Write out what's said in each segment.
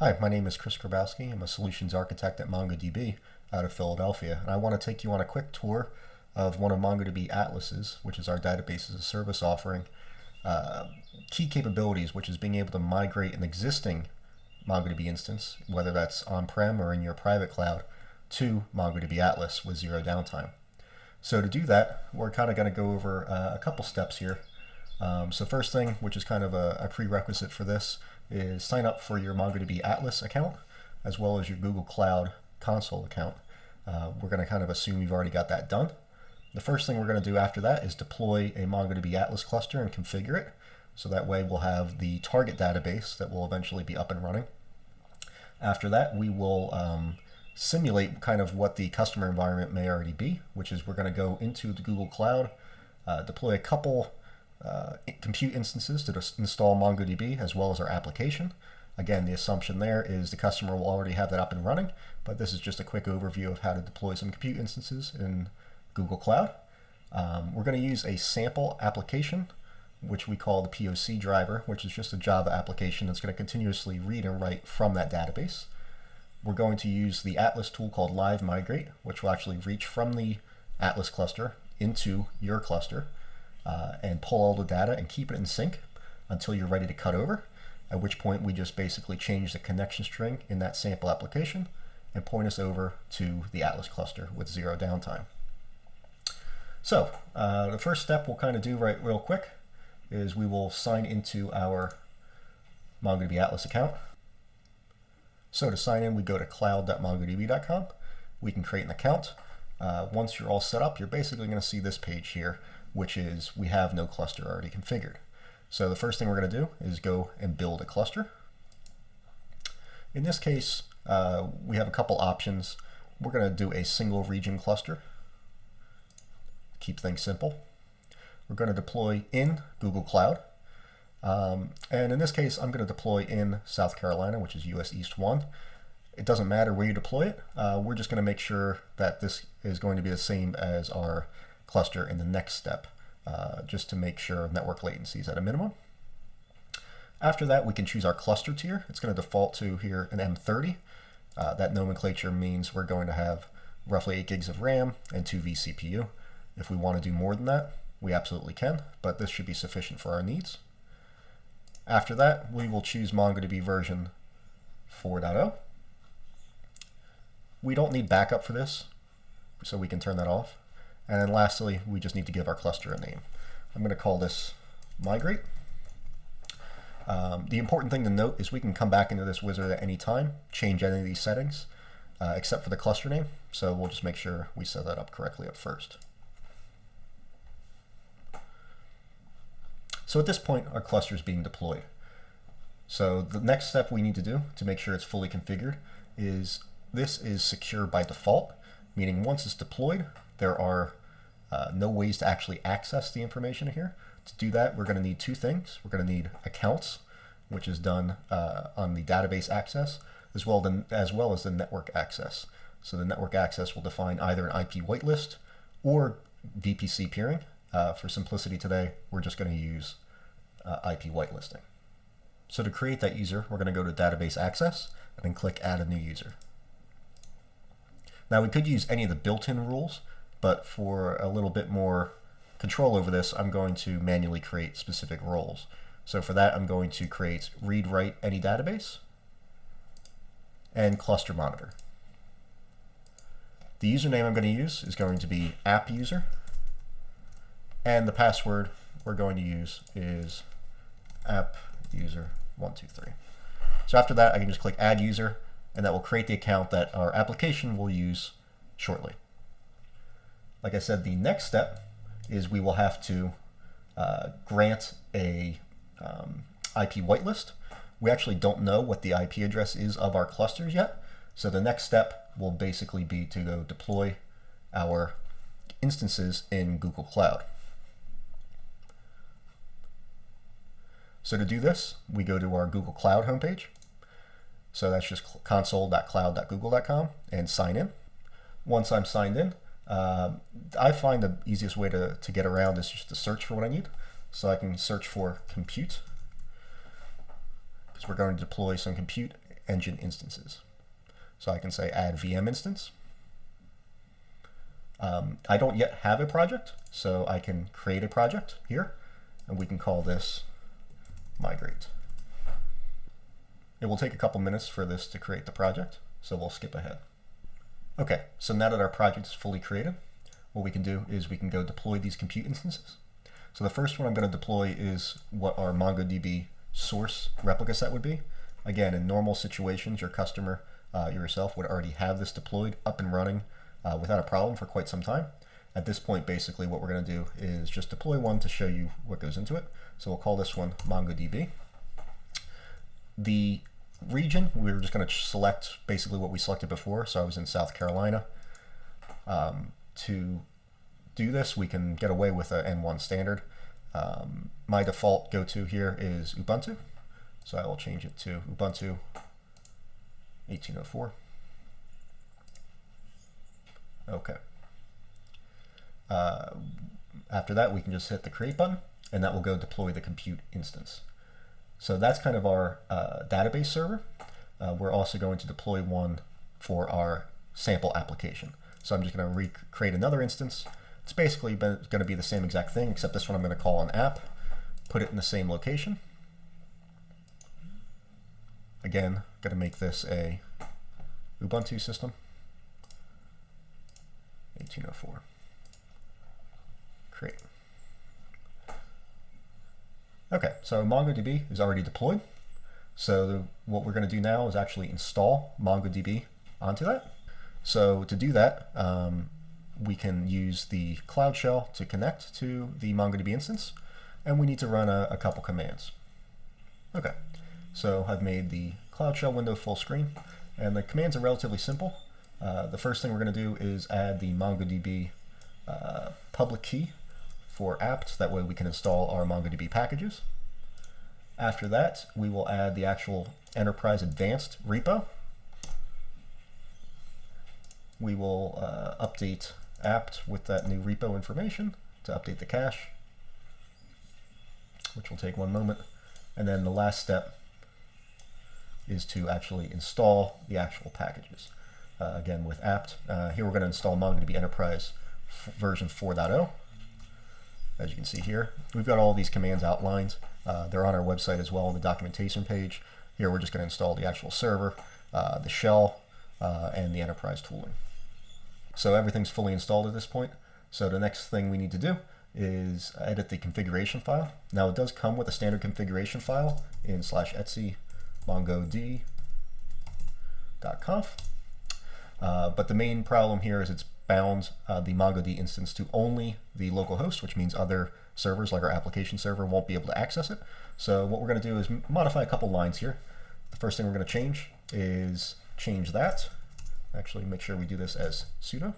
Hi, my name is Chris Grabowski. I'm a solutions architect at MongoDB out of Philadelphia, and I want to take you on a quick tour of one of MongoDB Atlas's, which is our database as a service offering, key capabilities, which is being able to migrate an existing MongoDB instance, whether that's on-prem or in your private cloud, to MongoDB Atlas with zero downtime. So to do that, we're kind of going to go over a couple steps here. So first thing, which is kind of a prerequisite for this, is sign up for your MongoDB Atlas account, as well as your Google Cloud Console account. We're going to kind of assume you've already got that done. The first thing we're going to do after that is deploy a MongoDB Atlas cluster and configure it. So that way we'll have the target database that will eventually be up and running. After that, we will simulate kind of what the customer environment may already be, which is we're going to go into the Google Cloud, deploy a couple compute instances to install MongoDB as well as our application. Again, the assumption there is the customer will already have that up and running, but this is just a quick overview of how to deploy some compute instances in Google Cloud. We're going to use a sample application, which we call the POC driver, which is just a Java application that's going to continuously read and write from that database. We're going to use the Atlas tool called Live Migrate, which will actually reach from the Atlas cluster into your cluster and pull all the data and keep it in sync until you're ready to cut over, at which point we just basically change the connection string in that sample application and point us over to the Atlas cluster with zero downtime. So the first step we'll kind of do real quick is we will sign into our MongoDB Atlas account. So to sign in, we go to cloud.mongodb.com. We can create an account. Once you're all set up, you're basically going to see this page here, which is we have no cluster already configured. So the first thing we're going to do is go and build a cluster. In this case, we have a couple options. We're going to do a single region cluster. Keep things simple. We're going to deploy in Google Cloud. And in this case, I'm going to deploy in South Carolina, which is US East 1. It doesn't matter where you deploy it. We're just going to make sure that this is going to be the same as our cluster in the next step, just to make sure network latency is at a minimum. After that, we can choose our cluster tier. It's going to default to here an M30. That nomenclature means we're going to have roughly 8 gigs of RAM and 2 vCPU. If we want to do more than that, we absolutely can, but this should be sufficient for our needs. After that, we will choose MongoDB version 4.0. We don't need backup for this, so we can turn that off. And then lastly, we just need to give our cluster a name. I'm going to call this Migrate. The important thing to note is we can come back into this wizard at any time, change any of these settings, except for the cluster name. So we'll just make sure we set that up correctly up first. So at this point, our cluster is being deployed. So the next step we need to do to make sure it's fully configured is this is secure by default, meaning once it's deployed, there are no ways to actually access the information here. To do that, we're going to need two things. We're going to need accounts, which is done on the database access, as well as the network access. So the network access will define either an IP whitelist or VPC peering. For simplicity today, we're just going to use IP whitelisting. So to create that user, we're going to go to database access and then click add a new user. Now we could use any of the built-in rules, but for a little bit more control over this, I'm going to manually create specific roles. So for that, I'm going to create read write any database and cluster monitor. The username I'm going to use is going to be app user. And the password we're going to use is app user 123. So after that, I can just click add user, and that will create the account that our application will use shortly. Like I said, the next step is we will have to grant a IP whitelist. We actually don't know what the IP address is of our clusters yet. So the next step will basically be to go deploy our instances in Google Cloud. So to do this, we go to our Google Cloud homepage. So that's just console.cloud.google.com and sign in. Once I'm signed in, I find the easiest way to get around is just to search for what I need. So I can search for compute, because we're going to deploy some compute engine instances. So I can say add VM instance. I don't yet have a project, so I can create a project here, and we can call this Migrate. It will take a couple minutes for this to create the project, so we'll skip ahead. Okay, so now that our project is fully created, what we can do is we can go deploy these compute instances. So the first one I'm going to deploy is what our MongoDB source replica set would be. Again, in normal situations, your customer, yourself, would already have this deployed up and running without a problem for quite some time. At this point, basically what we're going to do is just deploy one to show you what goes into it. So we'll call this one MongoDB. The region, we're just going to select basically what we selected before. So I was in South Carolina. To do this, we can get away with a N1 standard. My default go-to here is Ubuntu. So I will change it to Ubuntu 1804. Okay. After that, we can just hit the create button, and that will go deploy the compute instance. So that's kind of our database server. We're also going to deploy one for our sample application. So I'm just going to recreate another instance. It's basically going to be the same exact thing, except this one I'm going to call an app, put it in the same location. Again, going to make this a Ubuntu system, 1804. Create. Okay, so MongoDB is already deployed. So what we're going to do now is actually install MongoDB onto that. So to do that, we can use the Cloud Shell to connect to the MongoDB instance, and we need to run a couple commands. Okay, so I've made the Cloud Shell window full screen, and the commands are relatively simple. The first thing we're going to do is add the MongoDB public key for apt. That way we can install our MongoDB packages. After that, we will add the actual Enterprise Advanced repo. We will update apt with that new repo information to update the cache, which will take one moment. And then the last step is to actually install the actual packages. Again, with apt, here we're going to install MongoDB Enterprise version 4.0. As you can see here, we've got all these commands outlined. They're on our website as well on the documentation page. Here we're just going to install the actual server, the shell, and the enterprise tooling. So everything's fully installed at this point. So the next thing we need to do is edit the configuration file. Now it does come with a standard configuration file in /etc mongodb.conf. But the main problem here is it's bound the MongoDB instance to only the local host, which means other servers like our application server won't be able to access it. So what we're going to do is modify a couple lines here. The first thing we're going to change is change that. Actually, make sure we do this as sudo.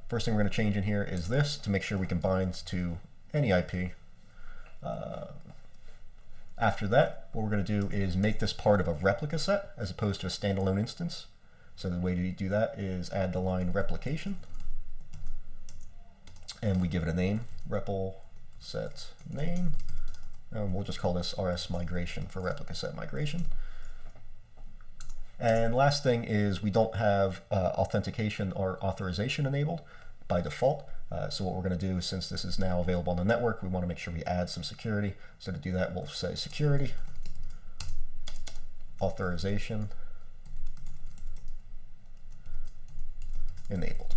First thing we're going to change in here is this to make sure we can bind to any IP. After that, what we're going to do is make this part of a replica set as opposed to a standalone instance. So the way to do that is add the line replication, and we give it a name, repl set name, and we'll just call this RS migration for replica set migration. And last thing is we don't have authentication or authorization enabled by default. So what we're going to do is, since this is now available on the network, we want to make sure we add some security. So to do that, we'll say security, authorization, enabled.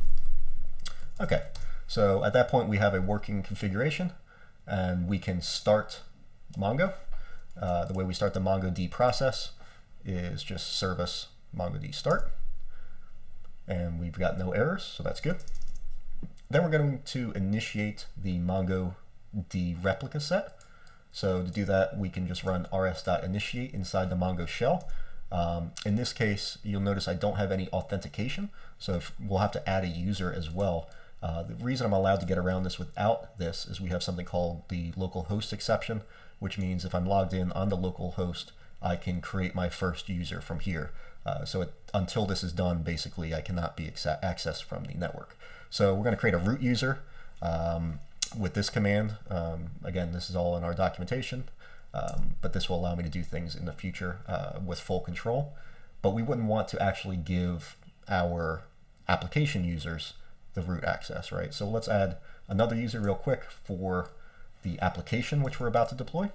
Okay, so at that point we have a working configuration and we can start Mongo. The way we start the MongoDB process is just service MongoDB start, and we've got no errors, so that's good. Then we're going to initiate the MongoDB replica set. So to do that, we can just run rs.initiate inside the Mongo shell. In this case, you'll notice I don't have any authentication, so we'll have to add a user as well. The reason I'm allowed to get around this without this is we have something called the local host exception, which means if I'm logged in on the local host, I can create my first user from here. Until this is done, basically, I cannot be accessed from the network. So we're going to create a root user with this command. Again, this is all in our documentation. but this will allow me to do things in the future with full control. But we wouldn't want to actually give our application users the root access, right? So let's add another user real quick for the application which we're about to deploy.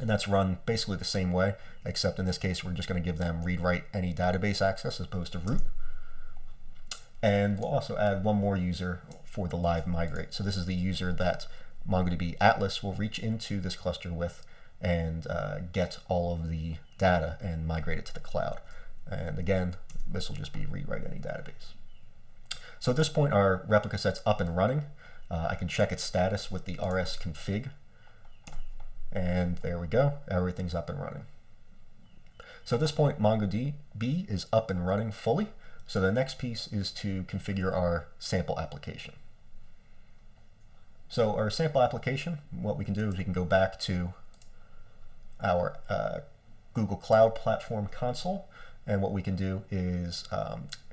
And that's run basically the same way, except in this case, we're just going to give them read-write any database access as opposed to root. And we'll also add one more user for the live migrate. So this is the user that MongoDB Atlas will reach into this cluster with and get all of the data and migrate it to the cloud. And again, this will just be read-write any database. So at this point, our replica set's up and running. I can check its status with the rs-config. And there we go, everything's up and running. So at this point, MongoDB is up and running fully. So the next piece is to configure our sample application. So our sample application, what we can do is we can go back to our Google Cloud Platform console. And what we can do is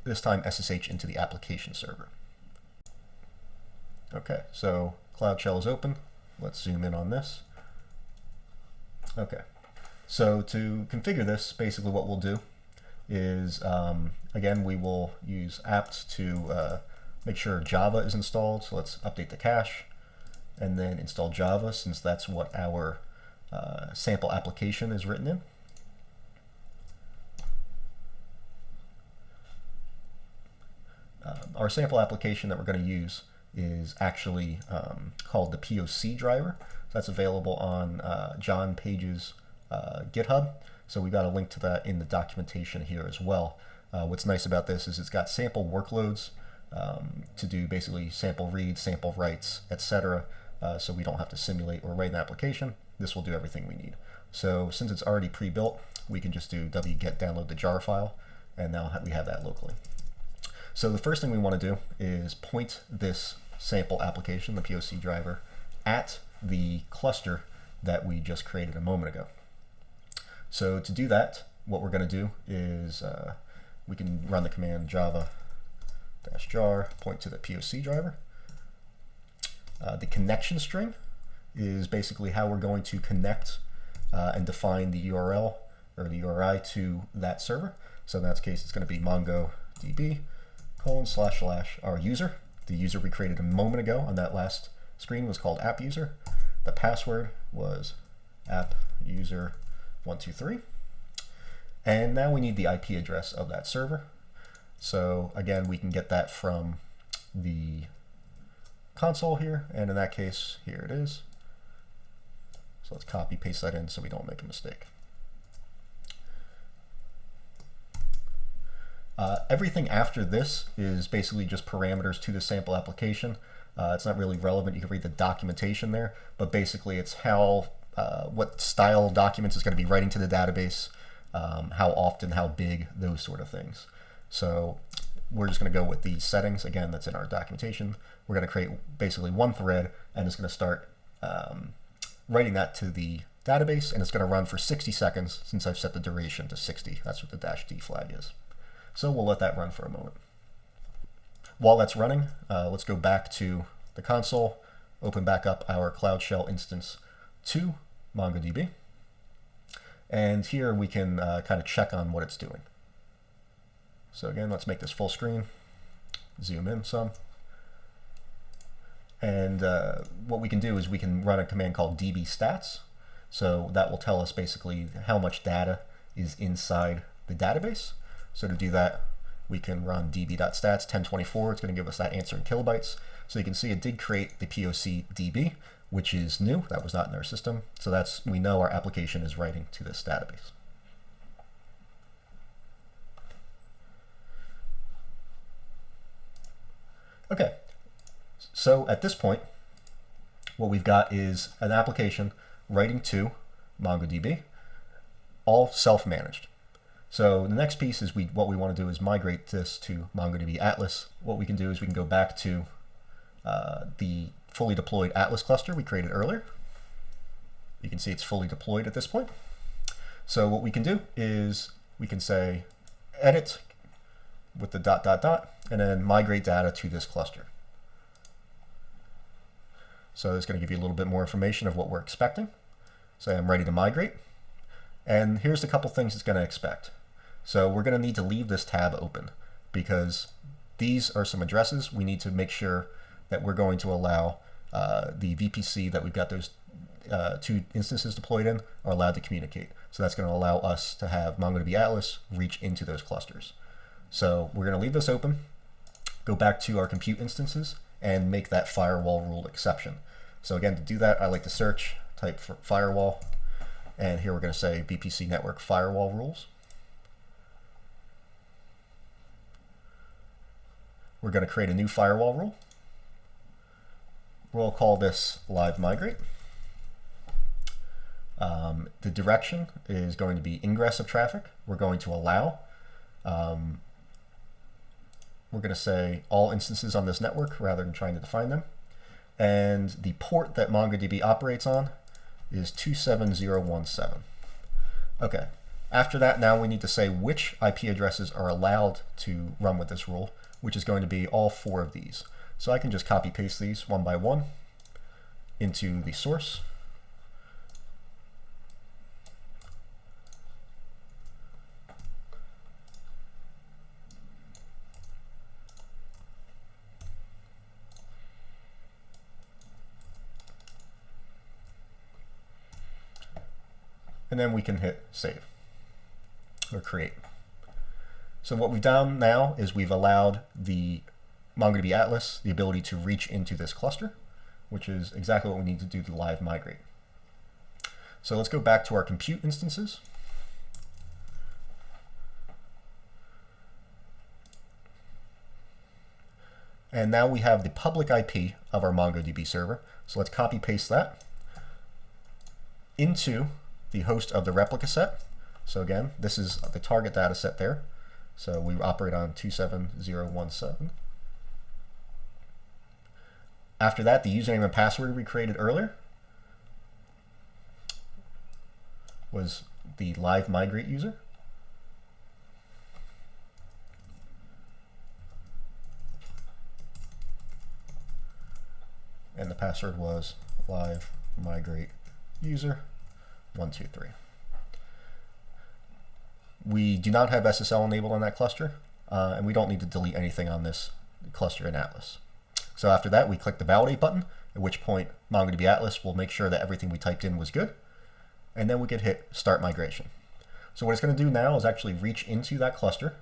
this time SSH into the application server. Okay, so Cloud Shell is open. Let's zoom in on this. Okay, so to configure this, basically what we'll do is, again, we will use apt to make sure Java is installed. So let's update the cache and then install Java, since that's what our sample application is written in. Our sample application that we're going to use is actually called the POC driver. That's available on John Page's GitHub. So we've got a link to that in the documentation here as well. What's nice about this is it's got sample workloads to do basically sample reads, sample writes, etc. So we don't have to simulate or write an application. This will do everything we need. So since it's already pre-built, we can just do wget download the jar file, and now we have that locally. So the first thing we want to do is point this sample application, the POC driver, at the cluster that we just created a moment ago. So to do that, what we're going to do is we can run the command java-jar, point to the POC driver. The connection string is basically how we're going to connect and define the URL or the URI to that server. So in that case, it's going to be MongoDB :// our user. The user we created a moment ago on that last screen was called app user. The password was app user 123. And now we need the IP address of that server. So again, we can get that from the console here. And in that case, here it is. So let's copy, paste that in so we don't make a mistake. Everything after this is basically just parameters to the sample application. It's not really relevant. You can read the documentation there, but basically it's how, what style documents it's going to be writing to the database, how often, how big, those sort of things. So we're just going to go with the settings. Again, that's in our documentation. We're going to create basically one thread, and it's going to start writing that to the database, and it's going to run for 60 seconds since I've set the duration to 60. That's what the -d flag is. So we'll let that run for a moment. While that's running, let's go back to the console, open back up our Cloud Shell instance to MongoDB. And here we can kind of check on what it's doing. So again, let's make this full screen, zoom in some. And what we can do is we can run a command called dbstats. So that will tell us basically how much data is inside the database. So to do that, we can run db.stats 1024. It's going to give us that answer in kilobytes. So you can see it did create the POC DB, which is new. That was not in our system. So that's, we know our application is writing to this database. Okay, so at this point, what we've got is an application writing to MongoDB, all self-managed. So the next piece is what we want to do is migrate this to MongoDB Atlas. What we can do is we can go back to the fully deployed Atlas cluster we created earlier. You can see it's fully deployed at this point. So what we can do is we can say edit with the ... and then migrate data to this cluster. So it's going to give you a little bit more information of what we're expecting. Say I'm ready to migrate. And here's a couple things it's going to expect. So we're going to need to leave this tab open because these are some addresses. We need to make sure that we're going to allow the VPC that we've got those 2 instances deployed in are allowed to communicate. So that's going to allow us to have MongoDB Atlas reach into those clusters. So we're going to leave this open, go back to our compute instances, and make that firewall rule exception. So again, to do that, I like to search, type for firewall, and here we're going to say VPC network firewall rules. We're going to create a new firewall rule. We'll call this live migrate. The direction is going to be ingress of traffic. We're going to allow. We're going to say all instances on this network rather than trying to define them. And the port that MongoDB operates on is 27017. Okay. After that, now we need to say which IP addresses are allowed to run with this rule, which is going to be all 4 of these. So I can just copy paste these one by one into the source. And then we can hit save or create. So what we've done now is we've allowed the MongoDB Atlas the ability to reach into this cluster, which is exactly what we need to do to live migrate. So let's go back to our compute instances. And now we have the public IP of our MongoDB server. So let's copy paste that into the host of the replica set. So again, this is the target data set there. So we operate on 27017. After that, the username and password we created earlier was the live migrate user. And the password was live migrate user 123. We do not have SSL enabled on that cluster, and we don't need to delete anything on this cluster in Atlas. So after that, we click the validate button, at which point MongoDB Atlas will make sure that everything we typed in was good, and then we can hit start migration. So what it's going to do now is actually reach into that cluster,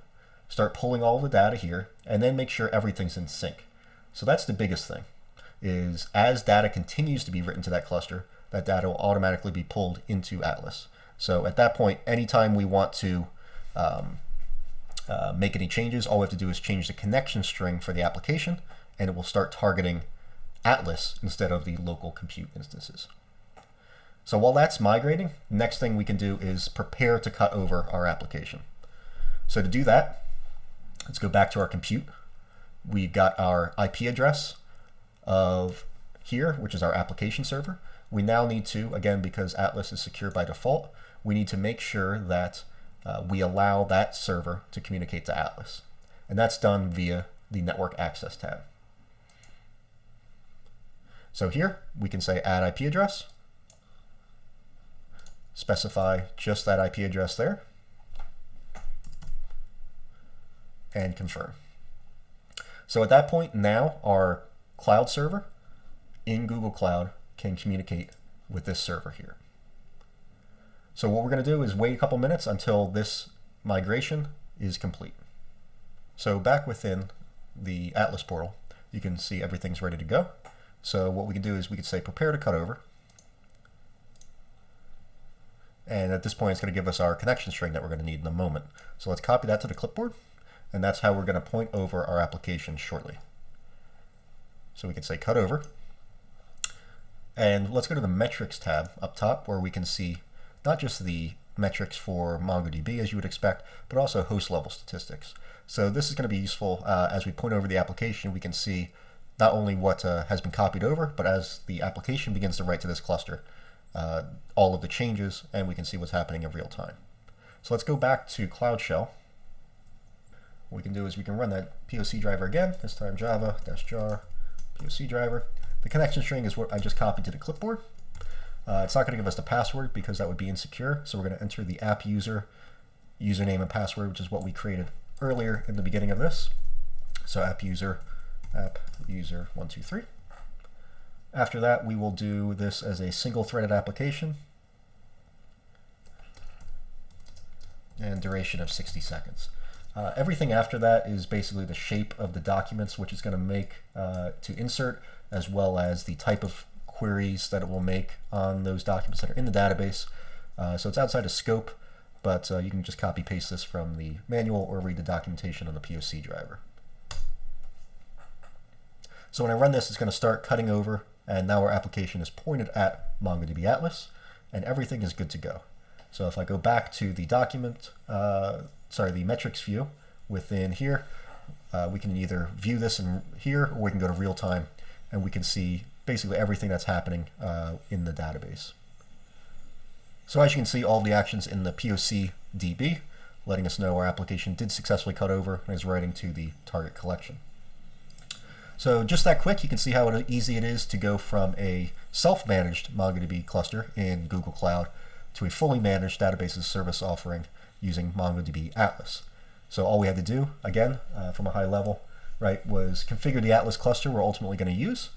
start pulling all the data here, and then make sure everything's in sync. So that's the biggest thing, is as data continues to be written to that cluster, that data will automatically be pulled into Atlas. So at that point, anytime we want to make any changes, all we have to do is change the connection string for the application, and it will start targeting Atlas instead of the local compute instances. So while that's migrating, the next thing we can do is prepare to cut over our application. So to do that, let's go back to our compute. We've got our IP address of here, which is our application server. We now need to, again, because Atlas is secure by default, we need to make sure that we allow that server to communicate to Atlas. And that's done via the network access tab. So here we can say add IP address, specify just that IP address there, and confirm. So at that point, now our cloud server in Google Cloud can communicate with this server here. So what we're going to do is wait a couple minutes until this migration is complete. So back within the Atlas portal, you can see everything's ready to go. So what we can do is we can say prepare to cut over. And at this point, it's going to give us our connection string that we're going to need in a moment. So let's copy that to the clipboard. And that's how we're going to point over our application shortly. So we can say cut over. And let's go to the metrics tab up top, where we can see not just the metrics for MongoDB as you would expect, but also host level statistics. So this is going to be useful as we point over the application. We can see not only what has been copied over, but as the application begins to write to this cluster, all of the changes, and we can see what's happening in real time. So let's go back to Cloud Shell. What we can do is we can run that POC driver again, this time java-jar POC driver. The connection string is what I just copied to the clipboard. It's not going to give us the password because that would be insecure. So we're going to enter the app user username and password, which is what we created earlier in the beginning of this. So app user 123. After that, we will do this as a single threaded application and duration of 60 seconds. Everything after that is basically the shape of the documents, which is going to make to insert, as well as the type of queries that it will make on those documents that are in the database. So it's outside of scope, but you can just copy paste this from the manual or read the documentation on the POC driver. So when I run this, it's going to start cutting over, and now our application is pointed at MongoDB Atlas, and everything is good to go. So if I go back to the document, the metrics view within here, we can either view this in here, or we can go to real time, and we can see basically everything that's happening in the database. So as you can see, all the actions in the POC DB, letting us know our application did successfully cut over and is writing to the target collection. So just that quick, you can see how easy it is to go from a self-managed MongoDB cluster in Google Cloud to a fully managed database as a service offering using MongoDB Atlas. So all we had to do, again, from a high level, right, was configure the Atlas cluster we're ultimately going to use.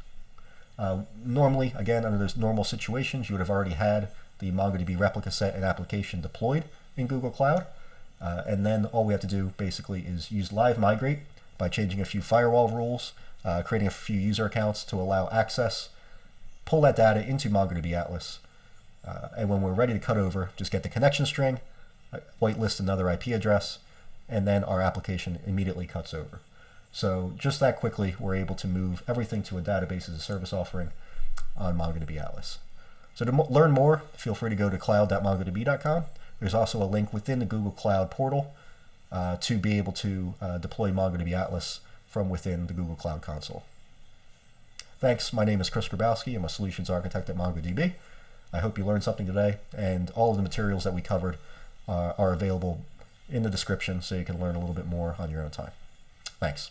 Normally, again, under those normal situations, you would have already had the MongoDB replica set and application deployed in Google Cloud. And then all we have to do basically is use live migrate by changing a few firewall rules, creating a few user accounts to allow access, pull that data into MongoDB Atlas, and when we're ready to cut over, just get the connection string, whitelist another IP address, and then our application immediately cuts over. So just that quickly, we're able to move everything to a database as a service offering on MongoDB Atlas. So to learn more, feel free to go to cloud.mongodb.com. There's also a link within the Google Cloud portal to be able to deploy MongoDB Atlas from within the Google Cloud Console. Thanks. My name is Chris Grabowski. I'm a solutions architect at MongoDB. I hope you learned something today, and all of the materials that we covered are available in the description so you can learn a little bit more on your own time. Thanks.